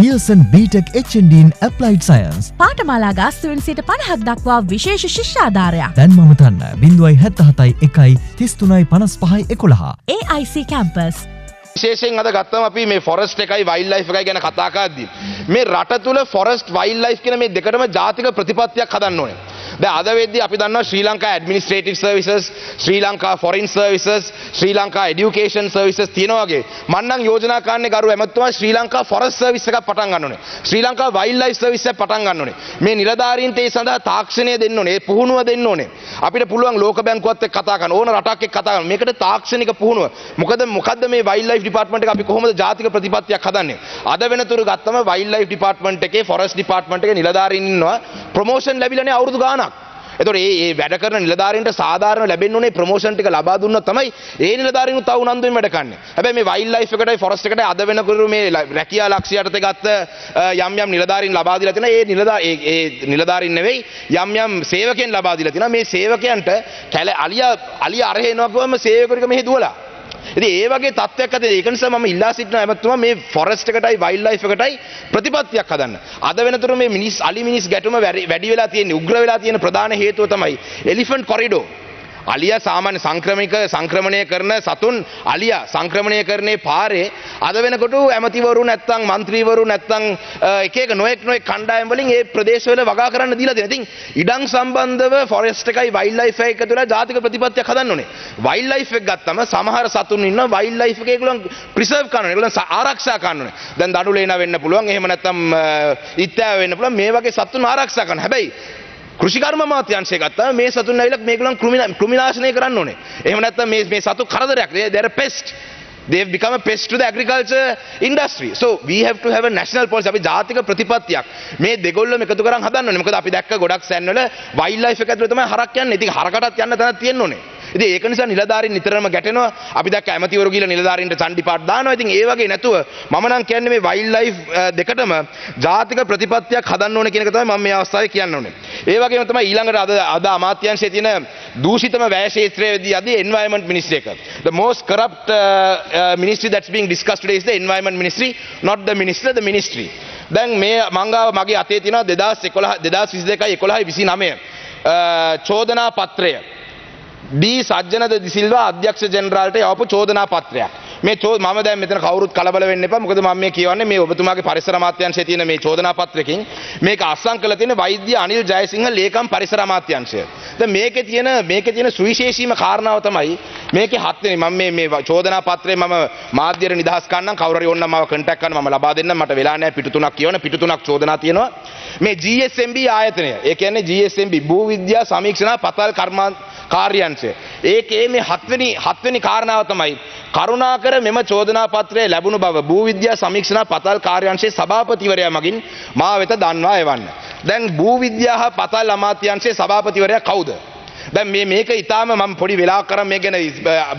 Pearson BTech HND in Applied Science. පාඨමාලා ගාස්තුවෙන් 50% දක්වා විශේෂ ශිෂ්‍යාධාරයක්. දැන් මම තන්න 0.77 AIC campus. විශේෂයෙන් අද ගත්තම අපි මේ ෆොරස්ට් එකයි වයිල්ඩ් ලයිෆ් එකයි ගැන කතා කරද්දී මේ රට තුල ෆොරස්ට් වයිල්ඩ් ලයිෆ් කියන මේ දෙකටම ජාතික ප්‍රතිපත්තියක් හදන්න ඕනේ. දැන් අද වෙද්දී අපි දන්නවා ශ්‍රී ලංකා ඇඩ්මිනිස්ට්‍රේටිව් සර්විසස්, ශ්‍රී ලංකා ෆොරින් සර්විසස්, ශ්‍රී ලංකා එඩියුකේෂන් සර්විසස් තියෙනවා වගේ. මම නම් යෝජනා කරන්නේ ගරු ඇමතුමා ශ්‍රී ලංකා ෆොරස්ට් සර්විස් එකක් පටන් ගන්න ඕනේ. ශ්‍රී ලංකා වයිල්ඩ් ලයිෆ් සර්විස් එකක් පටන් ගන්න ඕනේ. මේ නිලධාරීන්ට ඒ සඳහා තාක්ෂණය දෙන්න ඕනේ. ඒ පුහුණුව දෙන්න ඕනේ. අපිට පුළුවන් ලෝක බැංකුවත් එක්ක කතා කරන්න ඕන රටක් එක්ක කතා කරන්න. මේකට තාක්ෂණික පුහුණුව. මොකද මේ වයිල්ඩ් ලයිෆ් ඩිපාර්ට්මන්ට් එක අපි කොහොමද ජාතික ප්‍රතිපත්තියක් හදන්නේ? අද වෙනතුරු ගත්තම වයිල්ඩ් ලයිෆ් ඩිපාර්ට්මන්ට් එකේ ෆොරස්ට් ඩිපාර්ට්මන්ට් එකේ නිලධාරීන් ඉන්නවා ප්‍රොමෝෂන් ලැබිලානේ අවුරුදු ගාණක්. එතකොට මේ වැඩ කරන නිලධාරීන්ට සාධාරණ ලැබෙන්න ඕනේ ප්‍රොමෝෂන් ටික ලබා දුන්නොත් තමයි ඒ නිලධාරීන්ව තව උනන්දුවෙන් වැඩ කරන්නේ. හැබැයි මේ වයිල්ඩ් ලයිෆ් එකටයි ෆොරස්ට් එකටයි අද වෙනකොට මේ රැකියා ලක්ෂ්‍ය යටතේ ගත්ත යම් නිලධාරීන් ලබා දීලා තියෙනවා. ඒ නිලධාරීන් නෙවෙයි යම් සේවකයන් ලබා දීලා තියෙනවා. මේ සේවකයන්ට අලිය අරහෙනවා ගොම සේවකයෙක් මෙහෙ දුවලා. ඉතින් ඒ වගේ තත්ත්වයක් ඇති. ඒක නිසා මම ඉල්ලා සිටිනවා එමත්තුමා මේ ෆොරස්ට් එකටයි වයිල්ඩ් ලයිෆ් එකටයි ප්‍රතිපත්තියක් හදන්න. අද වෙනතුරු මේ මිනිස් ගැටුම වැඩි වෙලා තියෙන උග්‍ර වෙලා තියෙන ප්‍රධාන හේතුව තමයි එලිෆන්ට් කොරිඩෝ. අලියා සාමාන්‍ය සංක්‍රමණය කරන සතුන් අලියා සංක්‍රමණය කරන්නේ පාරේ අද වෙනකොට ඇමතිවරු නැත්තම් മന്ത്രിවරු නැත්තම් එක නොඑක් කණ්ඩායම් වලින් ඒ ප්‍රදේශවල වගා කරන්න දීලා තියෙනවා. ඉතින් ඉඩම් සම්බන්ධව ෆොරස්ට් එකයි වයිල්ඩ් ලයිෆ් එකයි එකතු වෙලා ජාතික ප්‍රතිපත්තියක් හදන්න ඕනේ. වයිල්ඩ් ලයිෆ් එක ගත්තම සමහර සතුන් ඉන්නවා වයිල්ඩ් ලයිෆ් එකේ ඒගොල්ලන් ප්‍රිසර්ව් කරනවා. ඒගොල්ලන් ආරක්ෂා කරන්න ඕනේ. දැන් දඩුලේනා වෙන්න පුළුවන්. එහෙම නැත්තම් ඉත්තෑව වෙන්න පුළුවන්. මේ වගේ සතුන් ආරක්ෂා කරන්න. හැබැයි කෘෂිකර්ම අමාත්‍යාංශය ගත්තාම මේ සතුන් ඇවිල්ලා මේගොල්ලන් කෘමිනාශනය කරන්න ඕනේ. එහෙම නැත්නම් මේ සතු කරදරයක්. they are a pest. they have become a pest to the agriculture industry. So we have to have a national policy. අපි ජාතික ප්‍රතිපත්තියක් මේ දෙගොල්ලම එකතු කරන් හදන්න ඕනේ. මොකද අපි දැක්ක ගොඩක් සෑන් වල වයිල්ඩ් ලයිෆ් එක ඇතුලේ තමයි හරක් යන්නේ. ඉතින් හරකටත් යන්න තැනක් තියෙන්න ඕනේ. ඉතින් ඒක නිසා නිලධාරීන් නිතරම ගැටෙනවා. අපි දැක්ක ඇමතිවරු ගිහලා නිලධාරීන්ට චණ්ඩි පාට දානවා. ඉතින් ඒ වගේ නැතුව මම නම් කියන්නේ මේ වයිල්ඩ් ලයිෆ් දෙකටම ජාතික ප්‍රතිපත්තියක් හදන්න ඕනේ කියන එක තමයි මම මේ අවස්ථාවේ කියන්න ඕනේ. ඒ වගේම තමයි ඊළඟට අද අමාත්‍යාංශයේ තියෙන දූෂිතම වැය ක්ෂේත්‍රයේදී අද environment ministry එක. The most corrupt ministry that's being discussed today is the environment ministry, not the minister, the ministry. දැන් මේ මංගාව මගේ අතේ තියෙනවා 2022 11 29 චෝදනා පත්‍රය. डी සජ්ජනද දිසිල්වා අධ්‍යක්ෂ ජෙනරාල්ට යවපු චෝදනා පත්‍රයක්. මේ මම දැන් මෙතන කවුරුත් කලබල වෙන්න එපා. මොකද මම මේ කියවන්නේ මේ ඔබතුමාගේ පරිසර අමාත්‍යාංශයේ තියෙන මේ චෝදනා පත්‍රකින් මේක අත්සන් කරලා තියෙන වෛද්‍ය අනිල් ජයසිංහ ලේකම් පරිසර අමාත්‍යාංශය. දැන් මේකේ තියෙන සුවිශේෂීම කාරණාව තමයි මේකේ 7 වෙනි මම මේ චෝදනා පත්‍රේ මම මාධ්‍යයට නිදහස් කරන්නම් කවුරු හරි ඕනනම් මාව කන්ටැක්ට් කරන්න මම ලබා දෙන්නම්. මට වෙලා නැහැ පිටු 3ක් කියවන පිටු 3ක් චෝදනා තියෙනවා. මේ GSMB ආයතනය. ඒ කියන්නේ GSMB භූ විද්‍යා සමීක්ෂණ පතල් කාර්යාංශය. ඒකේ මේ 7 වෙනි කාරණාව තමයි කරුණාකර මෙම චෝදනා පත්‍රය ලැබුණු බව භූ විද්‍යා සමීක්ෂණ පතල් කාර්යාංශයේ සභාපතිවරයා මගින් මා වෙත දන්වා එවන්න. දැන් භූ විද්‍යා හා පතල් අමාත්‍යාංශයේ සභාපතිවරයා කවුද? දැන් මේක ඊටාම මම පොඩි වෙලාවක් කරන්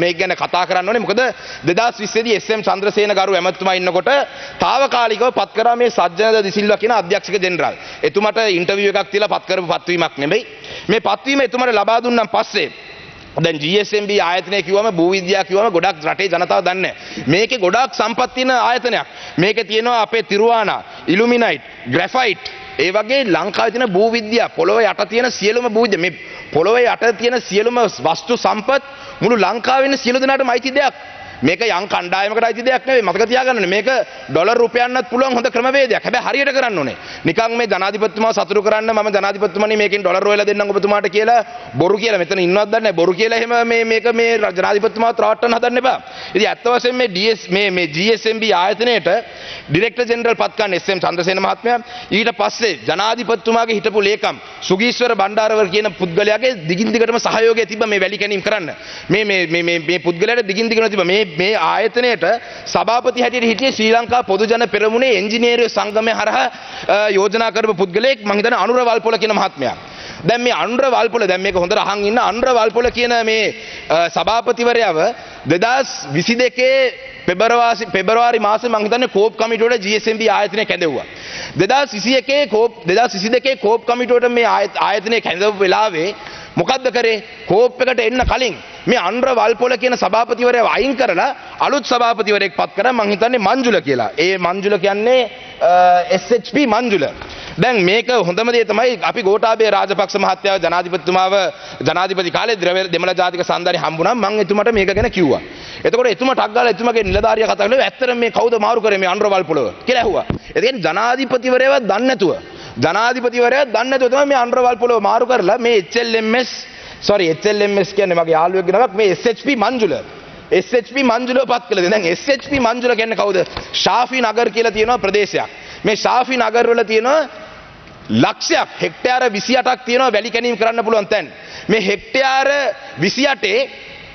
මේක ගැන කතා කරන්න ඕනේ. මොකද 2020 දී SM චන්ද්‍රසේන ගරු ඇමතුමා ඉන්නකොට తాවකාලිකව පත් කරා මේ සජ්ජනද දිසිල්වා කියන අධ්‍යක්ෂක ජෙනරාල්. එතුමාට ඉන්ටර්විව් එකක් තියලා පත් කරපු පත්වීමක් නෙමෙයි. මේ පත්වීම එතුමාට ලබා දුන්නාන් පස්සේ දැන් GSMB ආයතනය කිව්වම භූ විද්‍යාව කිව්වම ගොඩක් රටේ ජනතාව දන්නේ නැහැ. මේකේ ගොඩක් සම්පත් තියෙන ආයතනයක්. මේකේ තියෙනවා අපේ තිරුවානා, ඉලුමිනයිට්, ග්‍රැෆයිට්, ඒ වගේ ලංකාවේ තියෙන භූ විද්‍යාව පොළොව යට තියෙන සියලුම භූ විද්‍යාව මේ පොළොව යට තියෙන සියලුම වස්තු සම්පත් මුළු ලංකාවේ ඉන්න සියලු දෙනාටම අයිති දෙයක්. මේක යම් කණ්ඩායමකට අයිති දෙයක් නෙවෙයි. මතක තියාගන්න ඕනේ. මේක ඩොලර් රුපියල්වත් පුළුවන් හොඳ ක්‍රමවේදයක්. හැබැයි හරියට කරන්න ඕනේ. නිකන් මේ ජනාධිපතිතුමා සතුටු කරන්න මම ජනාධිපතිතුමනි මේකෙන් ඩොලර් හොයලා දෙන්නම් ඔබතුමාට කියලා බොරු කියලා මෙතන ඉන්නවත් දන්නේ නැහැ. බොරු කියලා එහෙම මේක මේ ජනාධිපතිතුමාව ත්‍රාවට්ටන්න හදන්න එපා. ඉතින් ඇත්ත වශයෙන්ම මේ GSMB ආයතනයේට ඩිරෙක්ටර් ජෙනරල් පත් කරන SM චන්ද්‍රසේන මහත්මයා ඊට පස්සේ ජනාධිපතිතුමාගේ හිටපු ලේකම් සුගීස්වර බණ්ඩාරවර කියන පුද්ගලයාගේ දිගින් දිගටම සහයෝගය තිබ්බා මේ වැලි කැණීම් කරන්න. මේ පුද්ගලයාට දිගින් දිගටම තිබ්බා. මේ ආයතනයේට සභාපති හැටියට හිටියේ ශ්‍රී ලංකා පොදු ජන පෙරමුණේ එන්ජිනේරියෝ සංගමය හරහා යෝජනා කරපු පුද්ගලයෙක් මම හිතන්නේ අනුර වල්පොල කියන මහත්මයා. දැන් මේ අනුර වල්පොල දැන් මේක හොඳට අහන් ඉන්න අනුර වල්පොල කියන මේ සභාපතිවරයාව 2022 පෙබරවාරි මාසේ මම හිතන්නේ කෝප් කමිටුවට GSMB ආයතනය කැඳෙව්වා. 2022 කෝප් කමිටුවට මේ ආයතනය කැඳවපු වෙලාවේ මොකද්ද කරේ? කෝප් එකට එන්න කලින් මේ අන්ර වල්පොල කියන සභාපතිවරයා අයින් කරලා අලුත් සභාපතිවරයෙක් පත් කරා මං හිතන්නේ මංජුල කියලා. ඒ මංජුල කියන්නේ SHP මංජුල. දැන් මේක හොඳම දේ තමයි අපි ගෝඨාභය රාජපක්ෂ මහත්තයාව ජනාධිපතිතුමාව ජනාධිපති කාලේ දෙමළ ජාතික සන්ධානය හම්බුණා මං එතුමාට මේක ගැන කිව්වා. එතකොට එතුමා ටක් ගාලා එතුමාගේ නිලධාරියා කතා කරලා ඇත්තටම මේ කවුද මාරු කරේ මේ අන්ර වල්පොලව කියලා ඇහුවා. ඒ කියන්නේ ජනාධිපතිවරයව දන්නේ නැතුව තමයි මේ අන්ර වල්පොලව මාරු කරලා මේ HLMS කියන්නේ මගේ යාළුවෙක්ගේ නමක් මේ SHP මංජුල. SHP මංජුලව පත් කළේ. දැන් SHP මංජුල කියන්නේ කවුද? ශාෆි නගර් කියලා තියෙනවා ප්‍රදේශයක්. මේ ශාෆි නගර් වල තියෙනවා ලක්ෂයක් හෙක්ටයාර 28ක් තියෙනවා වැලි කැණීම් කරන්න පුළුවන් තැන්. මේ හෙක්ටයාර 28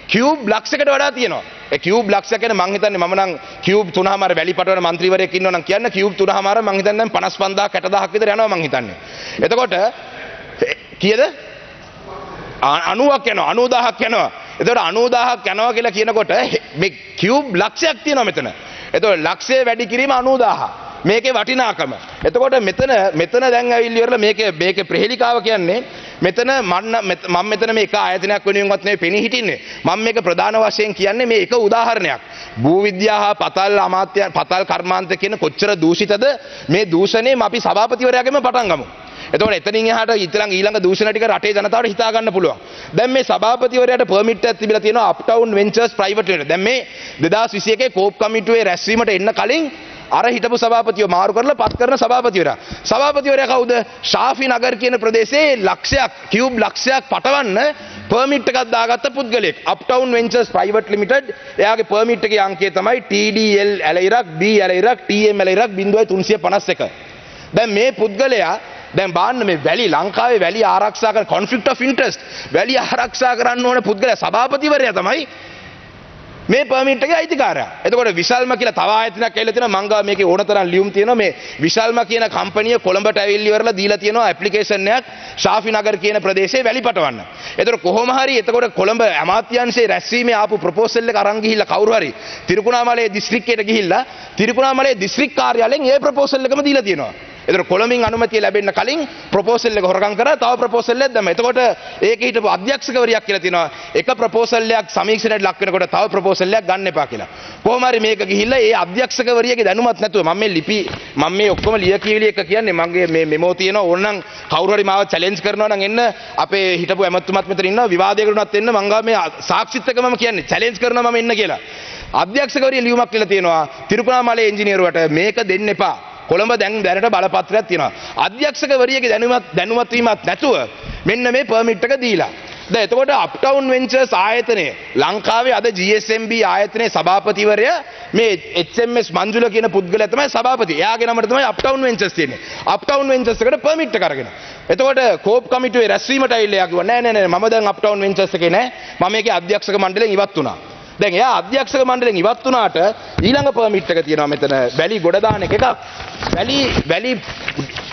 කියුබ් ලක්ෂයකට වඩා තියෙනවා. ඒ කියුබ් ලක්ෂය කියන්නේ මං හිතන්නේ මම නම් කියුබ් 3මාර වැලි පටවන മന്ത്രിවරයෙක් ඉන්නවා නම් කියන්න කියුබ් 3මාර මං හිතන්නේ දැන් 55000 60000ක් විතර යනවා මං හිතන්නේ. එතකොට කීයද? 90ක් යනවා 90000ක් යනවා. එතකොට 90000ක් යනවා කියලා කියනකොට මේ කියුබ් ලක්ෂයක් තියෙනවා මෙතන. එතකොට ලක්ෂය වැඩි කිරීම 90000. මේකේ වටිනාකම. එතකොට මෙතන දැන් ඇවිල්ලි ඉවරලා මේකේ ප්‍රහෙලිකාව කියන්නේ මෙතන මම මෙතන මේ එක ආයතනයක් වෙනුවෙන්වත් නෙවෙයි පෙනී හිටින්නේ. මම මේක ප්‍රධාන වශයෙන් කියන්නේ මේ එක උදාහරණයක්. භූ විද්‍යාව හා පතල් කර්මාන්ත කියන කොච්චර දූෂිතද මේ දූෂණයෙන් අපි සභාපතිවරයාගෙම පටන් ගමු. එතකොට එතනින් එහාට ඊළඟ දූෂණ ටික රටේ ජනතාවට හිතා ගන්න පුළුවන්. දැන් මේ සභාපතිවරයාට පර්මිට් එකක් තිබිලා තියෙනවා අප්ටවුන් වෙන්චර්ස් ප්‍රයිවට් ලිමිටඩ්. දැන් මේ 2021 කෝප් කමිටුවේ රැස්වීමට එන්න කලින් අර හිටපු සභාපතිව මාරු කරලා පත් කරන සභාපතිවරයා කවුද? ශාෆි නගර් කියන ප්‍රදේශයේ ලක්ෂයක් කියුබ් ලක්ෂයක් පටවන්න පර්මිට් එකක් දාගත්ත පුද්ගලයෙක්. අප්ටවුන් වෙන්චර්ස් ප්‍රයිවට් ලිමිටඩ්. එයාගේ පර්මිට් එකේ අංකය තමයි TDL ඇලයිරක් B ඇලයිරක් TM ඇලයිරක් 0351. දැන් මේ පුද්ගලයා දැන් බාන්න මේ වැලි ලංකාවේ වැලි ආරක්ෂා කරන කොන්ෆ්ලික්ට් ඔෆ් ඉන්ටරෙස්ට් වැලි ආරක්ෂා කරන්න ඕන පුද්ගලයා සභාපතිවරයා තමයි මේ පර්මිට් එකේ අයිතිකාරයා. එතකොට විශල්ම කියලා තව ආයතනයක් ඇවිල්ලා තියෙනවා මං ගාව මේකේ ඕන තරම් ලියුම් තියෙනවා මේ විශල්ම කියන කම්පැනිය කොළඹට ඇවිල්ලි ඉවරලා දීලා තියෙනවා ඇප්ලිකේෂන් එකක් ශාෆි නගර් කියන ප්‍රදේශයේ වැලි පටවන්න. එතකොට කොහොම හරි එතකොට කොළඹ අමාත්‍යාංශයේ රැස්වීමේ ආපු ප්‍රොපෝසල් එක අරන් ගිහිල්ලා කවුරු හරි තිරිකුණාමලයේ දිස්ත්‍රික්කයට ගිහිල්ලා තිරිකුණාමලයේ දිස්ත්‍රික් කාර්යාලයෙන් ඒ ප්‍රොපෝසල් එකම දීලා තියෙනවා. එතකොට කොළඹින් අනුමැතිය ලැබෙන්න කලින් ප්‍රොපෝසල් එක හොරගම් කරා තව ප්‍රොපෝසල් එකක් දැම්මා. එතකොට ඒකේ හිටපු අධ්‍යක්ෂකවරියක් කියලා තියෙනවා එක ප්‍රොපෝසල් එකක් සමීක්ෂණයට ලක් වෙනකොට තව ප්‍රොපෝසල් එකක් ගන්න එපා කියලා. කොහොම හරි මේක ගිහිල්ලා ඒ අධ්‍යක්ෂකවරියගේ දැනුමත් නැතුව මම මේ ඔක්කොම ලියකියවිලි එක කියන්නේ මගේ මේ මෙමෝ තියෙනවා ඕනනම් කවුරු හරි මාව චැලෙන්ජ් කරනවා නම් එන්න අපේ හිටපු ඇමතුමත් මෙතන ඉන්නවා විවාදයකට උනත් එන්න මං ගාව මේ සාක්ෂිත් එක මම කියන්නේ චැලෙන්ජ් කරනවා මම එන්න කියලා. අධ්‍යක්ෂකවරිය ලියුමක් කියලා තියෙනවා තිරුකුණාමලයේ ඉංජිනේරුවට මේක දෙන්න එපා. කොළඹ දැන් දැනට බලපත්‍රයක් තියෙනවා. අධ්‍යක්ෂකවරියගේ දැනුමත් වීමක් නැතුව මෙන්න මේ පර්මිට් එක දීලා. දැන් එතකොට අප්ටවුන් වෙන්චර්ස් ආයතනයේ ලංකාවේ අද GSMB ආයතනයේ සභාපතිවරයා මේ HMS මංජුල කියන පුද්ගලයා තමයි සභාපති. එයාගේ නමට තමයි අප්ටවුන් වෙන්චර්ස් තියෙන්නේ. අප්ටවුන් වෙන්චර්ස් එකට පර්මිට් එක අරගෙන. එතකොට කෝප් කමිටුවේ රැස්වීමට ඇවිල්ලා එයා කිව්වා නෑ මම දැන් අප්ටවුන් වෙන්චර්ස් එකේ නෑ. මම මේකේ අධ්‍යක්ෂක මණ්ඩලයෙන් ඉවත් වුණා. දැන් එයා අධ්‍යක්ෂක මණ්ඩලයෙන් ඉවත් වුණාට ඊළඟ පර්මිට් එක තියෙනවා මෙතන වැලි ගොඩ දාන එකක්. වැලි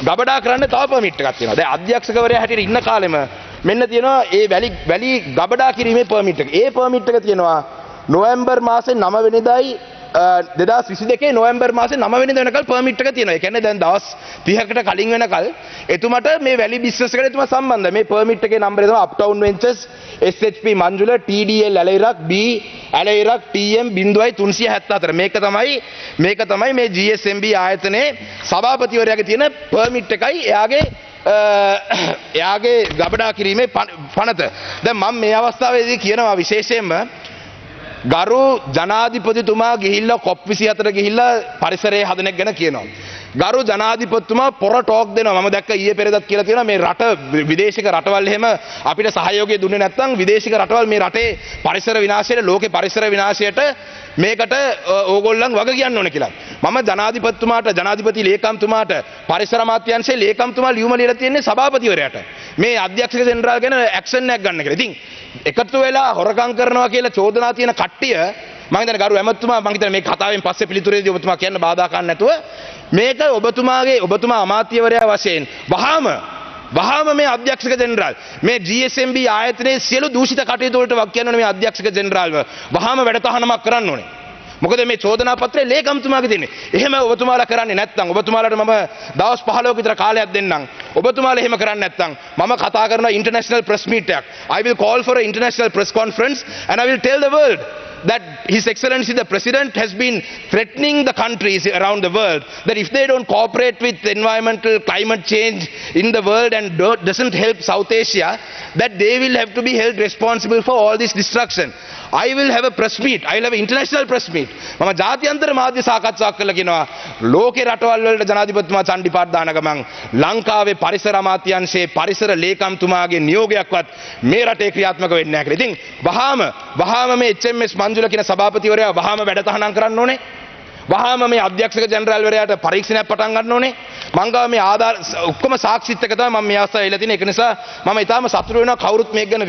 ගබඩා කරන්න තව පර්මිට් එකක් තියෙනවා. දැන් අධ්‍යක්ෂකවරයා හැටියට ඉන්න කාලෙම මෙන්න තියෙනවා ඒ වැලි ගබඩා කිරීමේ පර්මිට් එක. ඒ පර්මිට් එක තියෙනවා නොවැම්බර් මාසේ 9 වෙනිදායි 2022 නොවැම්බර් මාසේ 9 වෙනිදා වෙනකල් පර්මිට් එක තියෙනවා. ඒ කියන්නේ දැන් දවස් 30කට කලින් වෙනකල් එතුමට මේ වැලි බිස්නස් එකට එතුමා සම්බන්ධයි. මේ පර්මිට් එකේ නම්බරය තමයි අප්ටවුන් ventures SHP Manjula TDL ඇලයිරක් B ඇලයිරක් TM 0374. මේක තමයි මේ GSMB ආයතනයේ සභාපතිවරයාගේ තියෙන පර්මිට් එකයි එයාගේ ගබඩා කිරීමේ පනත. දැන් මම මේ අවස්ථාවේදී කියනවා විශේෂයෙන්ම ගරු ජනාධිපතිතුමා ගිහිල්ලා COP24 ගිහිල්ලා පරිසරයේ හදන එක ගැන කියනවා. ගරු ජනාධිපතිතුමා පොර ටෝක් දෙනවා. මම දැක්ක ඊයේ පෙරේදත් කියලා තියෙනවා මේ රට විදේශික රටවල් එහෙම අපිට සහයෝගය දුන්නේ නැත්නම් විදේශික රටවල් මේ රටේ පරිසර විනාශයට ලෝකේ පරිසර විනාශයට මේකට ඕගොල්ලන් වග කියන්න ඕන කියලා. මම ජනාධිපති ලේකම්තුමාට පරිසර අමාත්‍යාංශයේ ලේකම්තුමා ලියුම ලියලා තියෙන්නේ සභාපතිවරයාට. මේ අධ්‍යක්ෂක ජෙනරාල් ගැන ඇක්ෂන් එකක් ගන්න කියලා. ඉතින් එකතු වෙලා හොරකම් කරනවා කියලා චෝදනා තියෙන කට්ටිය මම හිතන්නේ ගරු ඇමතුමා මම හිතන්නේ මේ කතාවෙන් පස්සේ පිළිතුරේදී ඔබතුමා කියන්න බාධා කරන්න නැතුව මේක ඔබතුමා අමාත්‍යවරයා වශයෙන් වහාම මේ අධ්‍යක්ෂක ජෙනරාල් මේ GSMB ආයතනයේ සියලු දූෂිත කටයුතු වලට වක් කියන්න ඕනේ මේ අධ්‍යක්ෂක ජෙනරාල්ව වහාම වැඩතහනමක් කරන්න ඕනේ. මොකද මේ චෝදනා පත්‍රය ලේකම්තුමාගේ තියෙන්නේ. එහෙම ඔබතුමාලා කරන්නේ නැත්නම් ඔබතුමාලාට මම දවස් 15ක විතර කාලයක් දෙන්නම්. ඔබතුමාලා එහෙම කරන්නේ නැත්නම් මම කතා කරන international press meet එකක්. I will call for an international press conference and I will tell the world that His Excellency the President has been threatening the countries around the world that if they don't cooperate with environmental climate change in the world and doesn't help South Asia, that they will have to be held responsible for all this destruction. I will have a press meet. I will have an international press meet. මම ජාත්‍යන්තර මාධ්‍ය සාකච්ඡාවක් කළා කියනවා ලෝකේ රටවල් වලට ජනාධිපතිතුමා චණ්ඩිපාත් දාන ගමන් ලංකාවේ පරිසර අමාත්‍යාංශයේ පරිසර ලේකම්තුමාගේ නියෝගයක්වත් මේ රටේ ක්‍රියාත්මක වෙන්නේ නැහැ කියලා. ඉතින් වහාම මේ HMS මංජුල කියන සභාපතිවරයා වහාම වැඩතහනම් කරන්න ඕනේ. වහාම මේ අධ්‍යක්ෂක ජෙනරාල්වරයාට පරීක්ෂණයක් පටන් ගන්න ඕනේ. මං ගාව මේ ආධාර ඔක්කොම සාක්ෂිත් එක තමයි මම මේ අවස්ථාවේ ඉල්ල තියෙන. ඒක නිසා මම ඊටාම සතුටු වෙනවා කවුරුත් මේක ගැන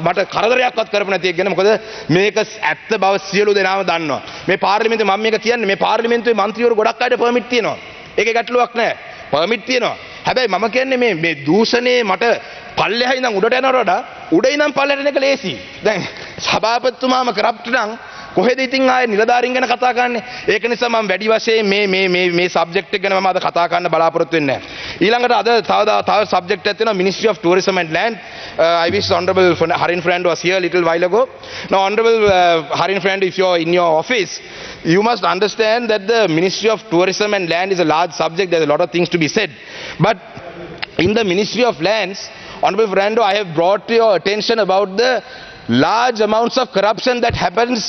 මට කරදරයක්වත් කරපු නැති එක ගැන. මොකද මේක ඇත්ත බව සියලු දෙනාම දන්නවා. මේ පාර්ලිමේන්තුවේ මම මේක කියන්නේ මේ පාර්ලිමේන්තුවේ മന്ത്രിවරු ගොඩක් අයට පර්මිට් තියෙනවා. ඒකේ ගැටලුවක් නැහැ. පර්මිට් තියෙනවා. හැබැයි මම කියන්නේ මේ දූෂණේ මට පල්ලෙහා ඉඳන් උඩට යනවට වඩා උඩ ඉඳන් පල්ලෙහාට යන එක ලේසි. දැන් සභාපතිතුමාම කරප්ට් නම් කොහෙද ඉතින් ආයේ නිලධාරීන් ගැන කතා කරන්නේ? ඒක නිසා මම වැඩි වශයෙන් මේ සබ්ජෙක්ට් එක ගැන මම අද කතා කරන්න බලාපොරොත්තු වෙන්නේ නැහැ. ඊළඟට අද තව සබ්ජෙක්ට් එකක් තියෙනවා Ministry of Tourism and Land. I wish Honorable Harin Fernando was here a little while ago. Now Honorable Harin Fernando, if you are in your office, you must understand that the Ministry of Tourism and Land is a large subject. There's a lot of things to be said. But in the Ministry of Lands, Honorable Fernando, I have brought to your attention about the large amounts of corruption that happens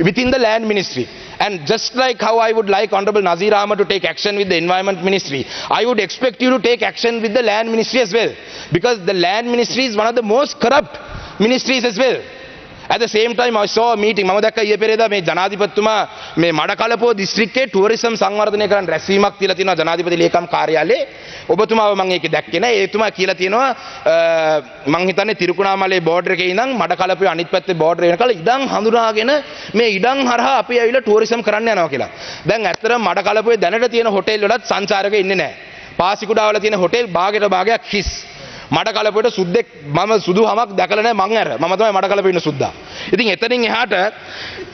within the land ministry. And just like how I would like Honorable Nazir Ahmed to take action with the environment ministry, I would expect you to take action with the land ministry as well. Because the land ministry is one of the most corrupt ministries as well. At the same time, I saw a meeting. මම දැක්ක ඊයේ පෙරේදා මේ ජනාධිපතිතුමා මේ මඩකලපුව දිස්ත්‍රික්කයේ tourism සංවර්ධනය කරන්න රැස්වීමක් තියලා තියෙනවා ජනාධිපති ලේකම් කාර්යාලයේ. ඔබතුමාව මම ඒකේ දැක්කේ නැහැ. ඒතුමා කියලා තියෙනවා මං හිතන්නේ තිරුකුණාමලේ බෝඩර් එකේ ඉඳන් මඩකලපුවේ අනිත් පැත්තේ බෝඩර් වෙනකල් ඉඩම් හඳුනාගෙන මේ ඉඩම් හරහා අපි ඇවිල්ලා ටුවරිසම් කරන්න යනවා කියලා. දැන් ඇත්තටම මඩකලපුවේ දැනට තියෙන හොටෙල් වලත් සංචාරකයෝ ඉන්නේ නැහැ. පාසිකුඩාවල තියෙන හොටෙල් භාගයට භාගයක් හිස්. මඩකලපුවට සුද්දෙක් මම සුදු හමක් දැකලා නැහැ මං අර. මම තමයි මඩකලපුවේ ඉන්න සුද්දා. ඉතින් එතනින් එහාට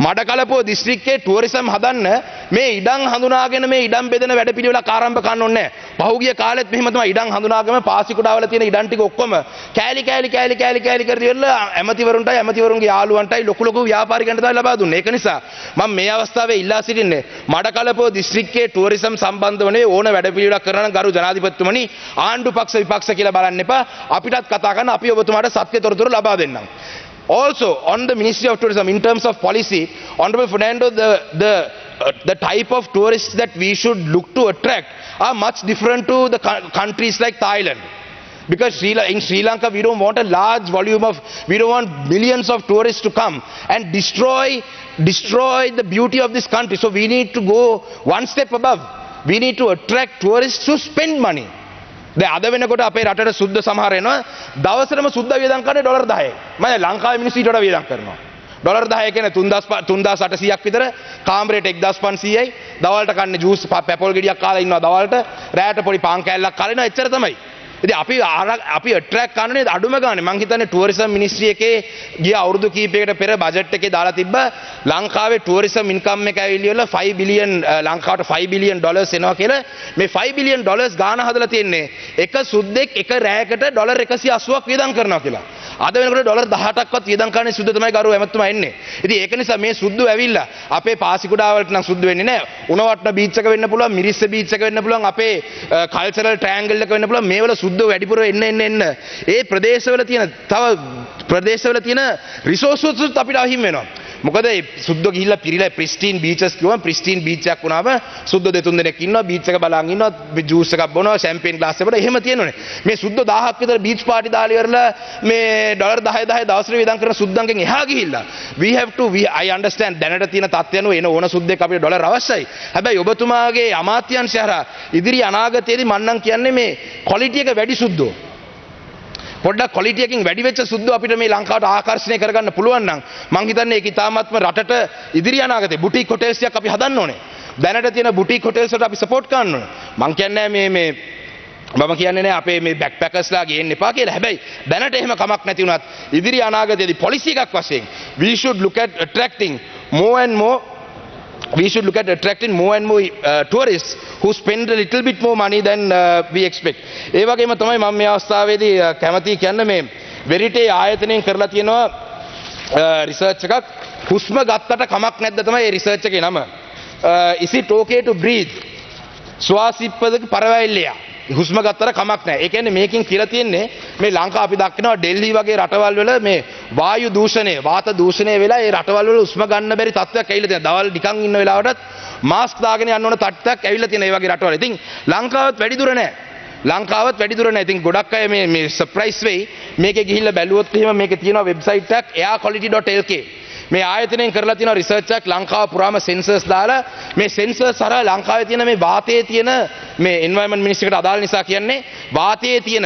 මඩකලපුව දිස්ත්‍රික්කයේ ටුවරිසම් හදන්න මේ ඉඩම් හඳුනාගෙන මේ ඉඩම් බෙදෙන වැඩපිළිවෙලක් ආරම්භ කරන්න ඕනේ නැහැ. පහුගිය කාලෙත් මෙහෙම තමයි ඉඩම් හඳුනාගෙන පාසිකුඩාවල තියෙන ඉඩම් ටික ඔක්කොම කෑලි කර දිවලා ඇමතිවරුන්ටයි ඇමතිවරුන්ගේ යාළුවන්ටයි ලොකු ව්‍යාපාරිකයන්ට තමයි ලබා දුන්නේ. ඒක නිසා මම මේ අවස්ථාවේ ඉල්ලා සිටින්නේ මඩකලපුව දිස්ත්‍රික්කයේ ටුවරිසම් සම්බන්ධව ඕන වැඩපිළිවෙලක් කරන ගරු ජනාධිපතිතුමනි ආණ්ඩු පක්ෂ විපක්ෂ කියලා බලන්න එපා. අපිටත් කතා කරන්න අපි ඔබතුමාට සත්‍ය තොරතුරු ලබා දෙන්නම්. Also on the Ministry of Tourism in terms of policy, Honorable Fernando, the type of tourists that we should look to attract are much different to the countries like Thailand. Because in Sri Lanka we don't want a large volume of, we don't want millions of tourists to come and destroy the beauty of this country. So we need to go one step above. We need to attract tourists to spend money. දැන් අද වෙනකොට අපේ රටට සුද්ධ සමහර එනවා දවසටම සුද්ධ වියදම් කරන්නේ ඩොලර් 10යි. මම ලංකාවේ මිනිස්සු ඊට වඩා වියදම් කරනවා. ඩොලර් 10 කියන්නේ 3800ක් විතර, කාමරේට 1500යි. දවල්ට කන්නේ ජූස් පැපොල් ගෙඩියක් කාලා ඉන්නවා දවල්ට. රැයට පොඩි පාන් කෑල්ලක් කාලා ඉන්නවා. එච්චර තමයි. ඉතින් අපි ඇට්‍රැක්ට් කරන්නේ අඩුම ගානේ. මං හිතන්නේ ටුවරිසම් මිනිස්ට්‍රි එකේ ගිය අවුරුදු කීපයකට පෙර බජට් එකේ දාලා තිබ්බ ලංකාවේ ටුවරිසම් ඉන්කම් එක ඇවිල්ලා 5 බිලියන් ලංකාවට 5 බිලියන් ඩොලර්ස් එනවා කියලා. මේ 5 බිලියන් ඩොලර්ස් ගාන හදලා තියෙන්නේ එක සුද්දෙක් එක රැයකට ඩොලර් 180ක් වියදම් කරනවා කියලා. අද වෙනකොට ඩොලර් 18ක්වත් වියදම් කරන්නේ සුද්ද තමයි ගරු ඇමතුමා එන්නේ. ඉතින් ඒක නිසා මේ සුද්දෝ ඇවිල්ලා අපේ පාසිකුඩාවලට නම් සුද්ද වෙන්නේ නැහැ. උණවට්ට බීච් එක වෙන්න පුළුවන්, මිරිස්ස බීච් එක වෙන්න පුළුවන්, අපේ කල්චරල් ට්‍රයැන්ගල් එක වෙන්න පුළුවන්. මේවල සුද්දෝ වැඩිපුර එන්න ඒ ප්‍රදේශවල තියෙන රිසෝසස් අපිට අහිමි වෙනවා. මොකද ඒ සුද්දෝ ගිහිල්ලා පිරිලා ප්‍රිස්ටින් බීචස් කිව්වම ප්‍රිස්ටින් බීච් එකක් වුණාම සුද්දෝ දෙතුන් දෙනෙක් ඉන්නවා බීච් එක බලන් ඉන්නවා ජූස් එකක් බොනවා ෂැම්පේන් ග්ලාස් එකකට එහෙම තියෙනවනේ. මේ සුද්දෝ 1000ක් විතර බීච් පාටි දාලා ඉවරලා මේ ඩොලර් 10 දවසට වියදම් කරන සුද්දන්ගෙන් එහා ගිහිල්ලා I understand දැනට තියෙන තත්ත්වය අනුව එන ඕන සුද්දෙක් අපිට ඩොලර් අවශ්‍යයි. හැබැයි ඔබතුමාගේ අමාත්‍යාංශය හරහා ඉදිරි අනාගතයේදී මම නම් කියන්නේ මේ ක්වොලිටි එක වැඩි සුද්දෝ පොඩ්ඩක් ක්වොලිටි එකකින් වැඩි වෙච්ච සුද්දෝ අපිට මේ ලංකාවට ආකර්ෂණය කරගන්න පුළුවන් නම් මං හිතන්නේ ඒක ඉතාමත්ම රටට ඉදිරි අනාගතේ බුටික් හොටෙල්ස් එකක් අපි හදන්න ඕනේ. දැනට තියෙන බුටික් හොටෙල්ස් වලට අපි සපෝට් කරන්න ඕනේ. මං කියන්නේ මම කියන්නේ නෑ අපේ මේ බෑක්පැකර්ස්ලා ගේන්න එපා කියලා. හැබැයි දැනට එහෙම කමක් නැති වුණත් ඉදිරි අනාගතයේදී පොලිසි එකක් වශයෙන් we should look at attracting more and more we should look at attracting more and more tourists who spend a little bit more money than we expect. ඒ වගේම තමයි මම මේ අවස්ථාවේදී කැමති කියන්නේ මේ වෙරිටේ ආයතනයෙන් කරලා තියෙනවා රිසර්ච් එකක් හුස්ම ගත්තට කමක් නැද්ද තමයි ඒ රිසර්ච් එකේ නම. Is it okay to breathe? ස්වාසිප්පදක පරවැල්ලයා. හුස්ම ගත්තට කමක් නැහැ. ඒ කියන්නේ මේකෙන් කියලා තියෙන්නේ මේ ලංකාව අපි දක්වනවා ඩෙල්හි වගේ රටවල් වල මේ වායු දූෂණය, වාත දූෂණය වෙලා ඒ රටවල් වල හුස්ම ගන්න බැරි තත්ත්වයක් ඇවිල්ලා තියෙනවා. දවල් නිකන් ඉන්න වෙලාවටත් මාස්ක් දාගෙන යන්න ඕන තත්ත්වයක් ඇවිල්ලා තියෙනවා මේ වගේ රටවල. ඉතින් ලංකාවත් වැඩි දුර නැහැ. ලංකාවත් වැඩි දුර නැහැ. ඉතින් ගොඩක් අය මේ සර්ප්‍රයිස් වෙයි. මේකේ ගිහිල්ලා බැලුවොත් එහෙම මේකේ තියෙනවා වෙබ්සයිට් එකක් airquality.lk. මේ ආයතනයෙන් කරලා තියෙන රිසර්ච් එකක් ලංකාව පුරාම සෙන්සර්ස් දාලා මේ සෙන්සර්ස් හරහා ලංකාවේ තියෙන මේ වාතයේ තියෙන මේ එන්වයරන්මන්ට් මිනිස්ට්‍රි එකට අදාළ නිසා කියන්නේ වාතයේ තියෙන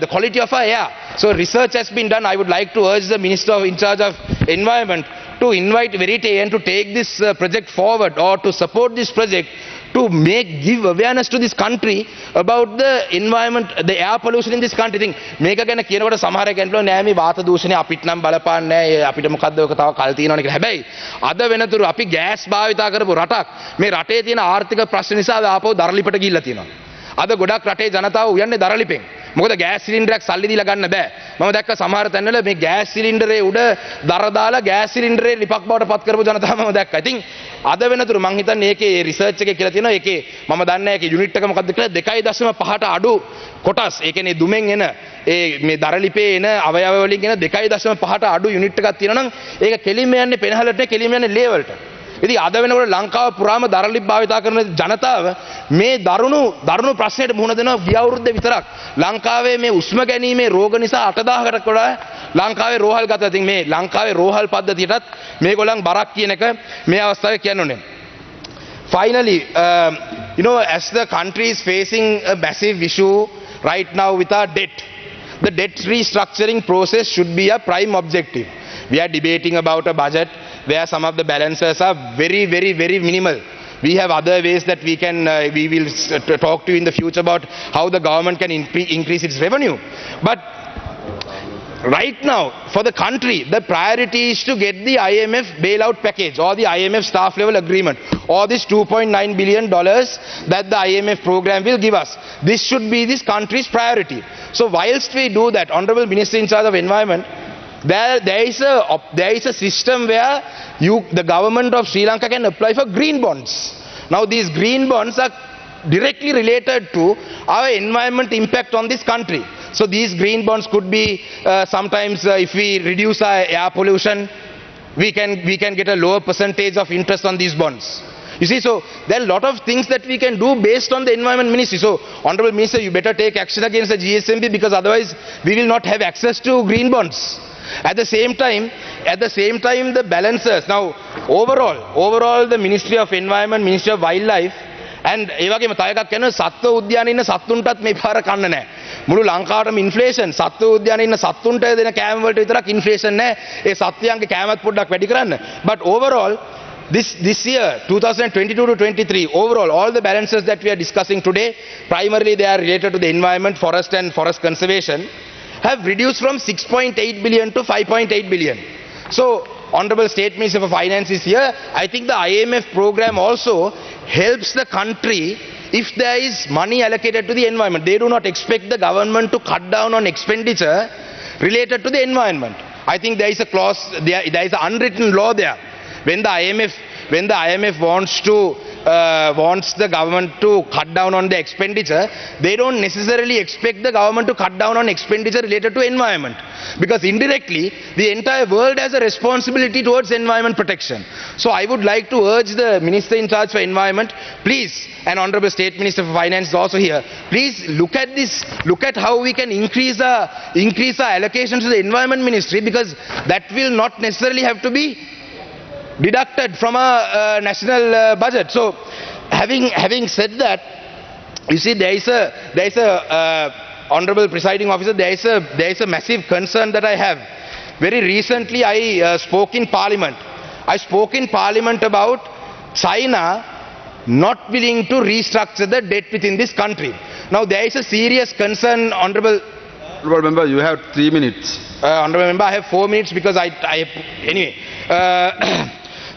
the quality of our air. So research has been done. I would like to urge the minister in charge of environment to invite Verite and to take this project forward or to support this project to give awareness to this country about the environment, the air pollution in this country. Thing මේක ගැන කියනකොට සමහර කෙනෙක්ලෝ නෑ මේ වාත දූෂණය අපිට නම් බලපාන්නේ නෑ අපිට මොකද්ද ඔක තව කල් තියෙනවනේ කියලා. හැබැයි අද වෙනතුරු අපි ගෑස් භාවිතා කරපු රටක් මේ රටේ තියෙන ආර්ථික ප්‍රශ්න නිසා ආපහු දරලිපට ගිහිල්ලා තියෙනවා. අද ගොඩක් රටේ ජනතාව උයන්නේ දරලිපෙන්. මොකද ගෑස් සිලින්ඩරයක් සල්ලි දීලා ගන්න බෑ. මම දැක්ක සමහර තැන්වල මේ ගෑස් සිලින්ඩරේ උඩ දර දාලා ගෑස් සිලින්ඩරේ ලිපක් බවට පත් කරපු ජනතාව මම දැක්කා. ඉතින් අද වෙනතුරු මං හිතන්නේ ඒකේ රිසර්ච් එකේ කියලා තියෙනවා ඒකේ මම දන්නේ ඒකේ යුනිට් එක මොකක්ද කියලා 2.5ට අඩු කොටස් ඒ කියන්නේ දුමෙන් එන ඒ මේ දරලිපේ එන අවයව වලින් එන 2.5ට අඩු යුනිට් එකක් තියෙනවා නම් ඒක කෙලින්ම යන්නේ පෙනහලට කෙලින්ම යන්නේ ලේ වලට. ඉතින් අද වෙනකොට ලංකාව පුරාම දරලිප් භාවිතා කරන ජනතාව මේ දරුණු ප්‍රශ්නයට මුහුණ දෙනවා ගිය අවුරුද්දේ විතරක්. ලංකාවේ මේ උස්ම ගැනීමේ රෝග නිසා 8000කට වඩා ලංකාවේ රෝහල් ගත. ඉතින් මේ ලංකාවේ රෝහල් පද්ධතියටත් මේගොල්ලන් බරක් කියන එක මේ අවස්ථාවේ කියන්න ඕනේ. Finally, as the country is facing a massive issue right now with our debt, the debt restructuring process should be a prime objective. We are debating about a budget where some of the balances are very, very, very minimal. We have other ways that we will talk to you in the future about how the government can increase its revenue. But right now, for the country, the priority is to get the IMF bailout package or the IMF staff level agreement or this $2.9 billion that the IMF program will give us. This should be this country's priority. So whilst we do that, Honorable Minister in charge of Environment, there is a system where the government of Sri Lanka can apply for green bonds. Now these green bonds are directly related to our environment impact on this country. So these green bonds could be sometimes if we reduce our air pollution, we can get a lower percentage of interest on these bonds. You see, so there are a lot of things that we can do based on the Environment Ministry. So, Honorable Minister, you better take action against the GSMB because otherwise we will not have access to green bonds. At the same time, the balancers. Now, overall, the Ministry of Environment, Ministry of Wildlife, and ඒ වගේම තව එකක් කියනවා සත්ව උද්‍යානයේ ඉන්න සත්තුන්ටත් මේ පාර කන්න නැහැ. මුළු ලංකාවටම ඉන්ෆ්ලේෂන් සත්ව උද්‍යානයේ ඉන්න සත්තුන්ට දෙන කෑම වලට විතරක් ඉන්ෆ්ලේෂන් නැහැ. ඒ සත්වයන්ගේ කෑමත් පොඩ්ඩක් වැඩි කරන්න. But overall, this year 2022 to 23 overall all the balances that we are discussing today, primarily they are related to the environment, forest and forest conservation, have reduced from 6.8 billion to 5.8 billion. So Honorable State Minister for Finance is here. I think the IMF program also helps the country if there is money allocated to the environment. They do not expect the government to cut down on expenditure related to the environment. I think there is a clause, there is an unwritten law there. When the IMF wants the government to cut down on the expenditure, they don't necessarily expect the government to cut down on expenditure related to environment. Because indirectly, the entire world has a responsibility towards environment protection. So I would like to urge the Minister in charge for Environment, please, and Honorable State Minister for Finance is also here, please look at this, look at how we can increase our allocation to the Environment Ministry, because that will not necessarily have to be deducted from a national budget. So having said that, you see there is a Honorable Presiding Officer, there is a massive concern that I have. Very recently I spoke in Parliament. I spoke in Parliament about China not willing to restructure the debt within this country. Now there is a serious concern, Honorable Member, you have 3 minutes. Honorable Member, I have 4 minutes because anyway.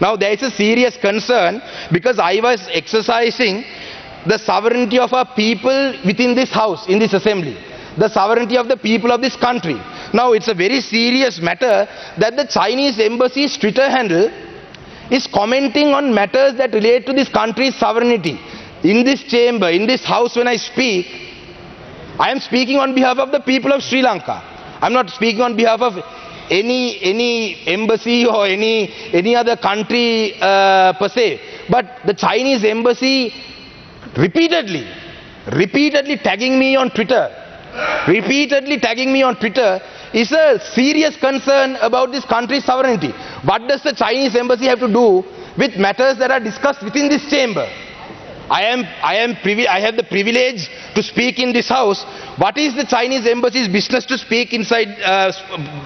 Now there is a serious concern because I was exercising the sovereignty of our people within this house, in this assembly. The sovereignty of the people of this country. Now it's a very serious matter that the Chinese embassy's Twitter handle is commenting on matters that relate to this country's sovereignty. In this chamber, in this house when I speak, I am speaking on behalf of the people of Sri Lanka. I am not speaking on behalf of any embassy or any other country per se. But the Chinese embassy repeatedly tagging me on Twitter, is a serious concern about this country's sovereignty. What does the Chinese embassy have to do with matters that are discussed within this chamber? I have the privilege to speak in this house. What is the Chinese embassy's business to speak inside,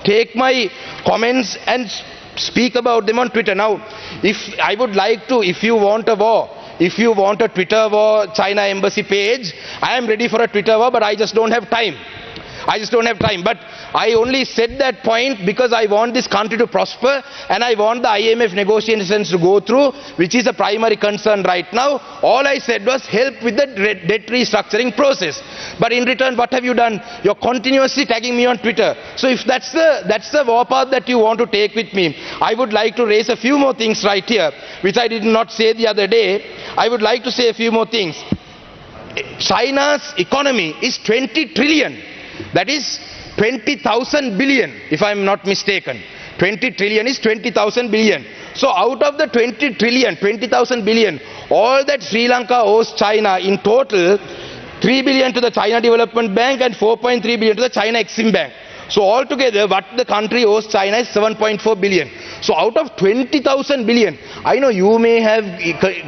take my comments and speak about them on Twitter? Now, if you want a war, if you want a Twitter war, China embassy page, I am ready for a Twitter war, but I just don't have time. But I only said that point because I want this country to prosper and I want the IMF negotiations to go through, which is a primary concern right now. All I said was help with the debt restructuring process. But in return, what have you done? You're continuously tagging me on Twitter. So if that's the war path that you want to take with me, I would like to raise a few more things right here, which I did not say the other day. I would like to say a few more things. China's economy is 20 trillion. That is 20,000 billion, if I am not mistaken. 20 trillion is 20,000 billion. So out of the 20 trillion, 20,000 billion, all that Sri Lanka owes China in total, 3 billion to the China Development Bank and 4.3 billion to the China Exim Bank. So altogether, what the country owes China is 7.4 billion. So out of 20,000 billion, I know you may have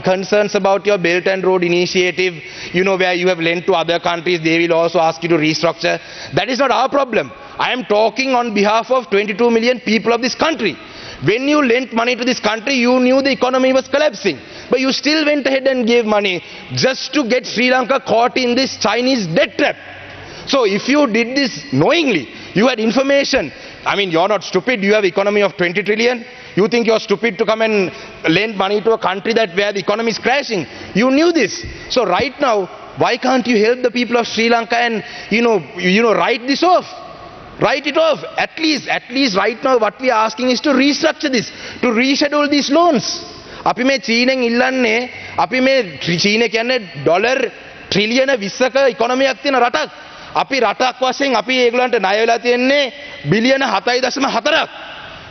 concerns about your Belt and Road Initiative, where you have lent to other countries, they will also ask you to restructure. That is not our problem. I am talking on behalf of 22 million people of this country. When you lent money to this country, you knew the economy was collapsing. But you still went ahead and gave money just to get Sri Lanka caught in this Chinese debt trap. So if you did this knowingly, you had information. I mean, you're not stupid. You have economy of 20 trillion. You think you're stupid to come and lend money to a country where the economy is crashing. You knew this. So right now, why can't you help the people of Sri Lanka and, write this off? Write it off. At least right now what we are asking is to restructure this, to reschedule these loans. අපි මේ චීනෙන් ඉල්ලන්නේ, අපි මේ චීන කියන්නේ dollar ට්‍රිලියන 20ක ඉකොනොමියක් තියෙන රටක්. අපි රටක් වශයෙන් අපි ඒගොල්ලන්ට ණය වෙලා තියෙන්නේ බිලියන 7.4ක්.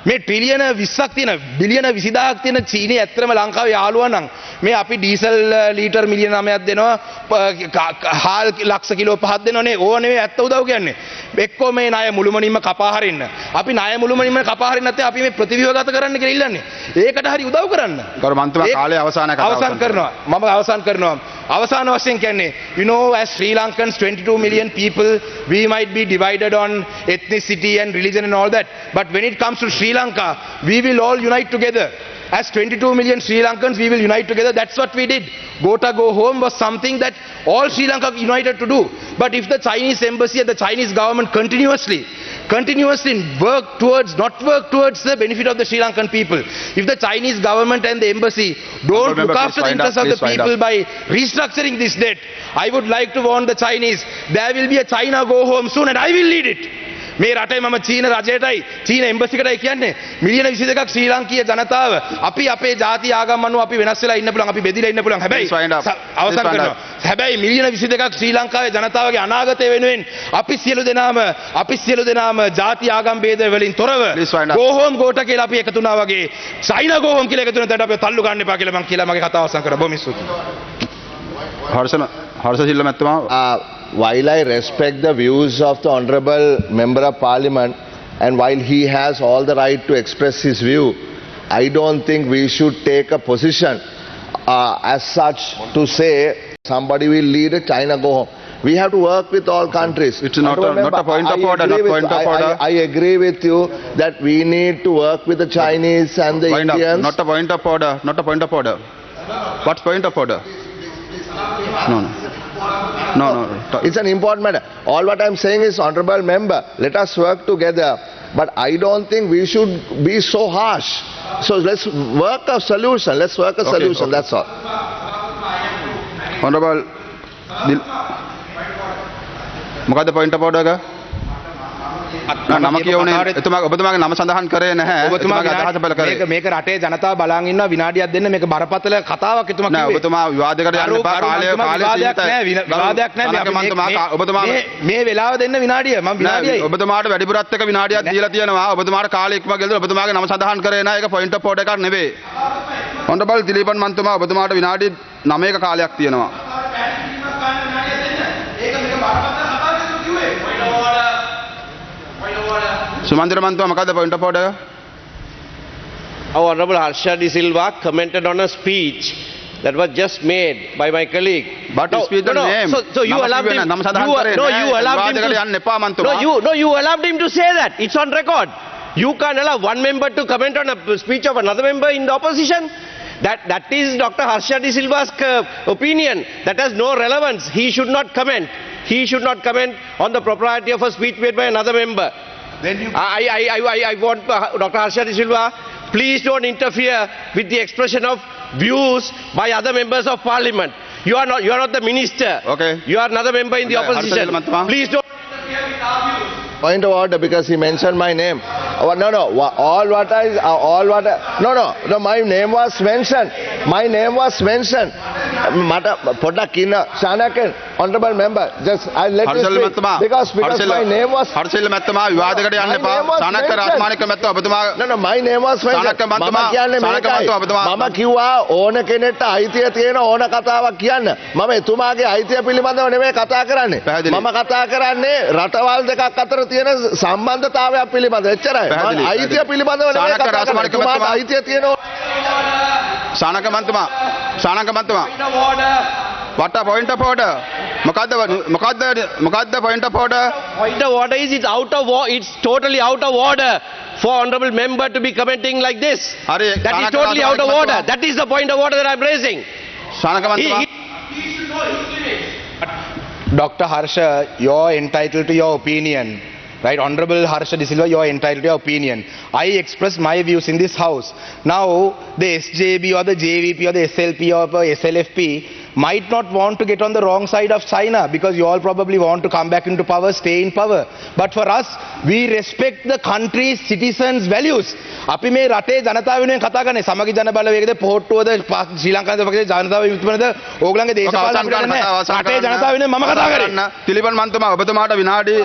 මේ ට්‍රිලියන 20ක් තියෙන බිලියන 20000ක් තියෙන චීනය ඇත්තටම ලංකාවේ යාළුවා නම් මේ අපි ඩීසල් ලීටර් මිලියන 9ක් දෙනවා, හාල් ලක්ෂ කිලෝ 5ක් දෙනවනේ. ඕව නෙවෙයි ඇත්ත උදව් කියන්නේ. එක්කෝ මේ ණය මුළුමනින්ම කපා හරින්න. අපි ණය මුළුමනින්ම කපා හරින්න නැත්නම් අපි මේ ප්‍රතිව්‍යුහගත කරන්න කියලා ඉල්ලන්නේ. ඒකට හරි උදව් කරන්න. ගෞරව මන්ත්‍රීතුමා කාලය අවසන් කරනවා. මම අවසන් කරනවා. අවසාන වශයෙන් කියන්නේ, as Sri Lankans, 22 million people, we might be divided on ethnicity and religion and all that. But when it comes to Sri Lanka, we will all unite together. As 22 million Sri Lankans, we will unite together. That's what we did. Gota Go Home was something that all Sri Lanka united to do. But if the Chinese embassy and the Chinese government continuously not work towards the benefit of the Sri Lankan people, if the Chinese government and the embassy don't look after the interests of the people by restructuring this debt, I would like to warn the Chinese, there will be a China Go Home soon and I will lead it. මේ රටේ මම චීන රජයටයි චීන එම්බසිකටයි කියන්නේ මිලියන 22ක් ශ්‍රී ලාංකීය ජනතාව අපි අපේ ජාති ආගම් අනුව අපි වෙනස් වෙලා ඉන්න පුළුවන්, අපි බෙදිලා ඉන්න පුළුවන්. හැබැයි අවසන් කරනවා. හැබැයි මිලියන 22ක් ශ්‍රී ලංකාවේ ජනතාවගේ අනාගතය වෙනුවෙන් අපි සියලු දෙනාම ජාති ආගම් භේද වලින් තොරව go home ගෝට කියලා අපි එකතු වුණා වගේ චයිනා go home කියලා එකතු වෙන තැනට අපි තල්ලු ගන්න එපා කියලා මම කියලා මගේ කතාව අවසන් කරා. බොහොම ස්තුතියි. හර්ෂ සිල්වා මැතිතුමා. While I respect the views of the Honourable Member of Parliament and while he has all the right to express his view, I don't think we should take a position as such to say somebody will lead a China Go Home. We have to work with all countries. It's not a point of order. I agree with you that we need to work with the Chinese and the Indians. Not a point of order. Not a point of order. What's point of order? No. It's an important matter. All what I'm saying is, Honourable Member, let us work together. But I don't think we should be so harsh So let's work a solution. Let's work a solution. okay. That's all. Honorable මොකද්ද point of order එක? නම කියවනේ එතුමා ඔබතුමාගේ නම සඳහන් කරේ නැහැ. ඔබතුමාගේ අදහස පළ කරේ. මේක රටේ ජනතාව බලාගෙන ඉන්නවා විනාඩියක් දෙන්න මේක බරපතල කතාවක් එතුමා කිව්වේ. නෑ ඔබතුමා විවාදයකට යන්න එපා. කාලය මේ වෙලාව දෙන්න විනාඩිය මම විනාඩියයි. ඔබතුමාට වැඩිපුරත් එක විනාඩියක් දීලා තියෙනවා. ඔබතුමාට කාලය ඉක්ම ගෙල්ද ඔබතුමාගේ නම සඳහන් කරේ නැහැ. ඒක point of order එකක් නෙවෙයි. Honorable දිලීපන් මන්තුමා ඔබතුමාට විනාඩි 9ක කාලයක් තියෙනවා. Sumandira Mantua Makada point of order. Our Honorable Harsha De Silva commented on a speech that was just made by my colleague. But no, speech the name. So you allowed him. You allowed him to say that. It's on record. You can't allow one member to comment on a speech of another member in the opposition. That is Dr. Harsha De Silva's opinion. That has no relevance. He should not comment. He should not comment on the propriety of a speech made by another member. I want Dr. Harsha De Silva, please don't interfere with the expression of views by other members of parliament. You are not the minister. Okay. You are another member in the opposition. Please don't interfere with our views. Point of order because he mentioned my name. My name was mentioned. My name was mentioned. Honorable member, just I'll let you speak because my name was. Harshil Mattama විවාදයකට යන්න එපා. සානක රාජමාණික මැත්තෝ ඔබතුමා. No, my name was mentioned. මම කියන්නේ මේකයි. මම කිව්වා ඕන කෙනෙක්ට අයිතිය තියෙන ඕන කතාවක් කියන්න. මම එතුමාගේ අයිතිය පිළිබඳව නෙමෙයි කතා කරන්නේ. මම කතා කරන්නේ රටවල් දෙකක් අතර තියෙන සම්බන්ධතාවයක් පිළිබඳව. එච්චරයි. මම අයිතිය පිළිබඳව නෙමෙයි කතා කරන්නේ. එතුමාට අයිතිය තියෙන Shanaka මන්තුමා. What a point of order. Mokadda point of order. Point of order is it's totally out of order for honorable member to be commenting like this. That is totally out of order. That is the point of order that I am raising. Dr. Harsha, you're entitled to your opinion. Right, Honorable Harsha De Silva, you are entitled to your opinion. I express my views in this house. Now, the SJB or the JVP or the SLP or the SLFP might not want to get on the wrong side of China because you all probably want to come back into power, stay in power. But for us, we respect the country's citizens' values. අපි මේ රටේ ජනතාව වෙනුවෙන් කතා කරන්නේ සමගි ජන බලවේගද පොහොට්ටුවද ශ්‍රී ලංකාවේ පක්ෂයේ ජනතාව විමුක්තිමනද ඕගොල්ලන්ගේ දේශපාලන අපිට නැහැ රටේ ජනතාව වෙනුවෙන් මම කතා කරන්නේ. තිලිපන් මන්තුමා ඔබතුමාට විනාඩි